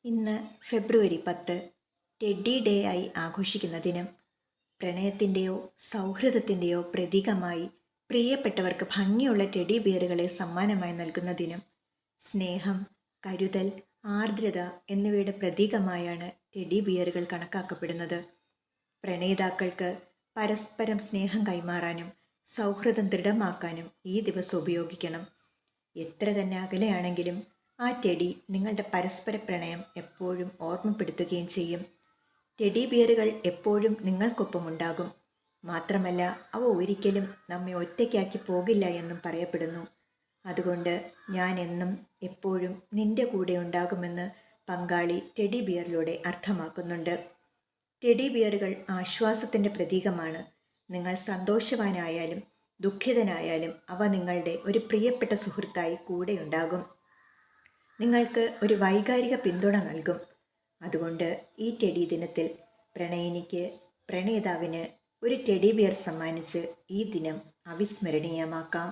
ഇന്ന് ഫെബ്രുവരി 10 teddy day ആയി ആഘോഷിക്കുന്ന ദിനം. പ്രണയത്തിൻ്റെയോ സൗഹൃദത്തിൻ്റെയോ പ്രതീകമായി പ്രിയപ്പെട്ടവർക്ക് ഭംഗിയുള്ള ടെഡി ബിയറുകളെ സമ്മാനമായി നൽകുന്ന ദിനം. സ്നേഹം, കരുതൽ, ആർദ്രത എന്നിവയുടെ പ്രതീകമായാണ് ടെഡി ബിയറുകൾ കണക്കാക്കപ്പെടുന്നത്. പ്രണയിതാക്കൾക്ക് പരസ്പരം സ്നേഹം കൈമാറാനും സൗഹൃദം ദൃഢമാക്കാനും ഈ ദിവസം ഉപയോഗിക്കണം. എത്ര തന്നെ അകലെയാണെങ്കിലും ആ ടെഡി നിങ്ങളുടെ പരസ്പര പ്രണയം എപ്പോഴും ഓർമ്മപ്പെടുത്തുകയും ചെയ്യും. ടെഡി ബിയറുകൾ എപ്പോഴും നിങ്ങൾക്കൊപ്പം ഉണ്ടാകും. മാത്രമല്ല, അവ ഒരിക്കലും നമ്മെ ഒറ്റയ്ക്കാക്കി പോകില്ല എന്നും പറയപ്പെടുന്നു. അതുകൊണ്ട് ഞാൻ എന്നും എപ്പോഴും നിന്റെ കൂടെ ഉണ്ടാകുമെന്ന് പങ്കാളി ടെഡി ബിയറിലൂടെ അർത്ഥമാക്കുന്നുണ്ട്. ടെഡി ബിയറുകൾ ആശ്വാസത്തിൻ്റെ പ്രതീകമാണ്. നിങ്ങൾ സന്തോഷവാനായാലും ദുഃഖിതനായാലും അവ നിങ്ങളുടെ ഒരു പ്രിയപ്പെട്ട സുഹൃത്തായി കൂടെയുണ്ടാകും. നിങ്ങൾക്ക് ഒരു വൈകാരിക പിന്തുണ നൽകും. അതുകൊണ്ട് ഈ ടെഡി ദിനത്തിൽ പ്രണയിനിക്ക് പ്രണയിതാവിന് ഒരു ടെഡി ബിയർ സമ്മാനിച്ച് ഈ ദിനം അവിസ്മരണീയമാക്കാം.